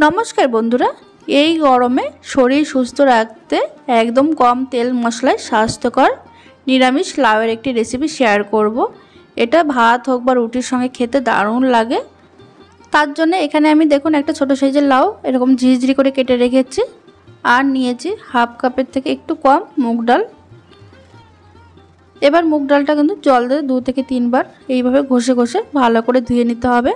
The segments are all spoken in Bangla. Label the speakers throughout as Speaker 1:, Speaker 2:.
Speaker 1: নমস্কার বন্ধুরা, এই গরমে শরীর সুস্থ রাখতে একদম কম তেল মশলায় স্বাস্থ্যকর নিরামিষ লাউয়ের একটি রেসিপি শেয়ার করব। এটা ভাত হোক বা রুটির সঙ্গে খেতে দারুণ লাগে। তার জন্য এখানে আমি দেখুন একটা ছোট সাইজের লাউ এরকম ঝিরিঝিরি করে কেটে রেখেছি, আর নিয়েছি হাফ কাপের থেকে একটু কম মুগ ডাল। এবার মুগ ডালটা কিন্তু জল দিয়ে 2 থেকে 3 বার এইভাবে ঘষে ঘষে ভালো করে ধুয়ে নিতে হবে।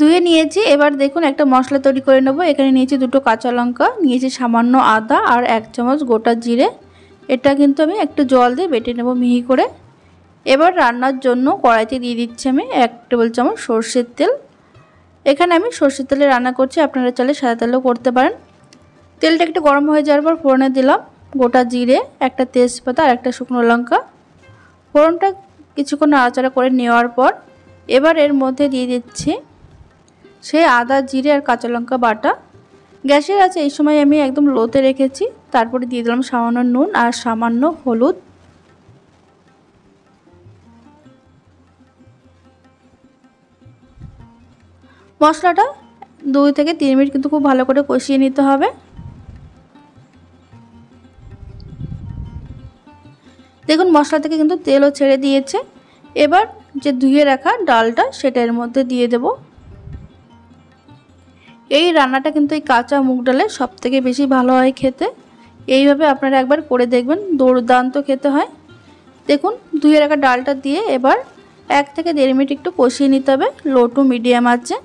Speaker 1: ধুয়ে নিয়েছি। এবার দেখুন একটা মশলা তৈরি করে নেব। এখানে নিয়েছি 2টো কাঁচা লঙ্কা, নিয়েছি সামান্য আদা আর 1 চামচ গোটা জিরে। এটা কিন্তু আমি একটু জল দিয়ে বেটে নেব মিহি করে। এবার রান্নার জন্য কড়াইতে দিয়ে দিচ্ছি আমি 1 টেবিল চামচ সরষের তেল। এখানে আমি সরষের তেলে রান্না করছি, আপনারা চাইলে সাদা তেলেও করতে পারেন। তেলটা একটু গরম হয়ে যাওয়ার পর ফোড়নে দিলাম গোটা জিরে, একটা তেজপাতা আর একটা শুকনো লঙ্কা। ফোড়নটা কিছুক্ষণ নাড়াচাড়া করে নেওয়ার পর এবার এর মধ্যে দিয়ে দিচ্ছি সেই আদা জিরে আর কাঁচা লঙ্কা বাটা। গ্যাসের আছে এই সময় আমি একদম লোতে রেখেছি। তারপরে দিয়ে দিলাম সামান্য নুন আর সামান্য হলুদ। মশলাটা 2 থেকে 3 মিনিট কিন্তু খুব ভালো করে কষিয়ে নিতে হবে। দেখুন মশলা থেকে কিন্তু তেলও ছেড়ে দিয়েছে। এবার যে ধুয়ে রাখা ডালটা সেটা এর মধ্যে দিয়ে দেব। এই রান্নাটা কিন্তু এই কাঁচা মুগ ডালে সবথেকে বেশি ভালো হয় খেতে। এইভাবে আপনারা একবার করে দেখবেন, দুর্দান্ত খেতে হয়। দেখুন ধুয়ে রাখা ডালটা দিয়ে এবার 1 থেকে 1.5 মিনিট একটু কষিয়ে নিতে হবে লো টু মিডিয়াম আঁচে।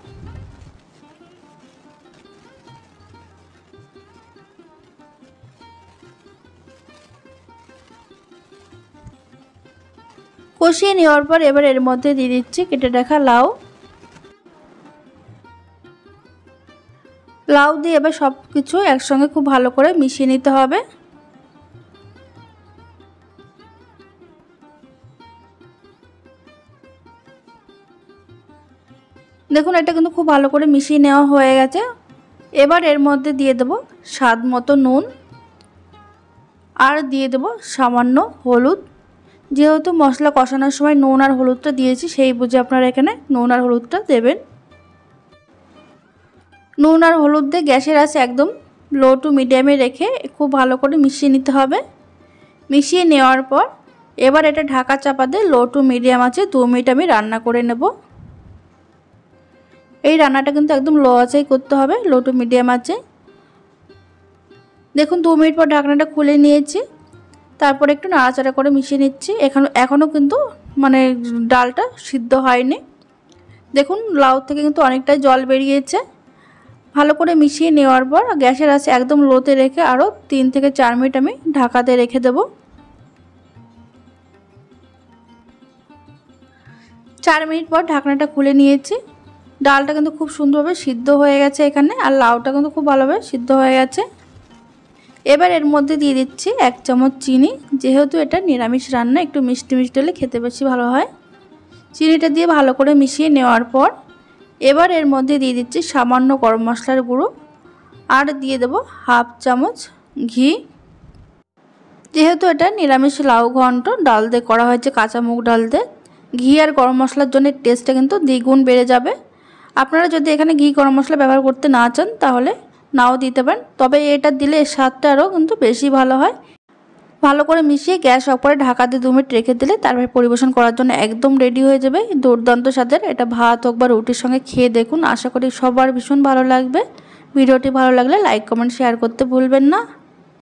Speaker 1: কষিয়ে নেওয়ার পর এবার এর মধ্যে দিয়ে দিচ্ছি কেটে রাখা লাউ। লাউ দিয়ে এবার সব কিছু একসঙ্গে খুব ভালো করে মিশিয়ে নিতে হবে। দেখুন এটা কিন্তু খুব ভালো করে মিশিয়ে নেওয়া হয়ে গেছে। এবার এর মধ্যে দিয়ে দেব স্বাদ মতো নুন আর দিয়ে দেব সামান্য হলুদ। যেহেতু মশলা কষানোর সময় নুন আর হলুদটা দিয়েছি, সেই বুঝে আপনারা এখানে নুন আর হলুদটা দেবেন। নুন আর হলুদ দিয়ে গ্যাসের আঁচ একদম লো টু মিডিয়ামে রেখে খুব ভালো করে মিশিয়ে নিতে হবে। মিশিয়ে নেওয়ার পর এবার এটা ঢাকা চাপা দিয়ে লো টু মিডিয়াম আঁচে 2 মিনিট আমি রান্না করে নেব। এই রান্নাটা কিন্তু একদম লো আঁচেই করতে হবে, লো টু মিডিয়াম আঁচে। দেখুন 2 মিনিট পর ঢাকনাটা খুলে নিয়েছি। তারপর একটু নাড়াচাড়া করে মিশিয়ে নিচ্ছি। এখনও কিন্তু ডালটা সিদ্ধ হয়নি। দেখুন লাউ থেকে কিন্তু অনেকটাই জল বেরিয়েছে। ভালো করে মিশিয়ে নেওয়ার পর গ্যাসের আঁচ একদম লোতে রেখে আরও 3 থেকে 4 মিনিট আমি ঢাকাতে রেখে দেব। 4 মিনিট পর ঢাকনাটা খুলে নিয়েছি। ডালটা কিন্তু খুব সুন্দরভাবে সিদ্ধ হয়ে গেছে এখানে, আর লাউটা কিন্তু খুব ভালোভাবে সিদ্ধ হয়ে গেছে। এবার এর মধ্যে দিয়ে দিচ্ছি 1 চামচ চিনি। যেহেতু এটা নিরামিষ রান্না, একটু মিষ্টি মিষ্টি হলে খেতে বেশি ভালো হয়। চিনিটা দিয়ে ভালো করে মিশিয়ে নেওয়ার পর এবার এর মধ্যে দিয়ে দিচ্ছি সামান্য গরম মশলার গুঁড়ো আর দিয়ে দেব হাফ চামচ ঘি। যেহেতু এটা নিরামিষ লাউ ঘন্ট ডাল দিয়ে করা হয়েছে, কাঁচা মুগ ডাল দিয়ে, ঘি আর গরম মশলার জন্য টেস্টটা কিন্তু দ্বিগুণ বেড়ে যাবে। আপনারা যদি এখানে ঘি গরম মশলা ব্যবহার করতে না চান তাহলে নাও দিতে পারেন, তবে এটা দিলে এর স্বাদটা আরও কিন্তু বেশি ভালো হয়। ভালো করে মিশিয়ে গ্যাস অফ করে ঢাকা দিয়ে 2 মিনিট রেখে দিলে তারপরে পরিবেশন করার জন্য একদম রেডি হয়ে যাবে। দুর্দান্ত স্বাদের এটা ভাত হোক বা রুটির সঙ্গে খেয়ে দেখুন, আশা করি সবার ভীষণ ভালো লাগবে। ভিডিওটি ভালো লাগলে লাইক কমেন্ট শেয়ার করতে ভুলবেন না।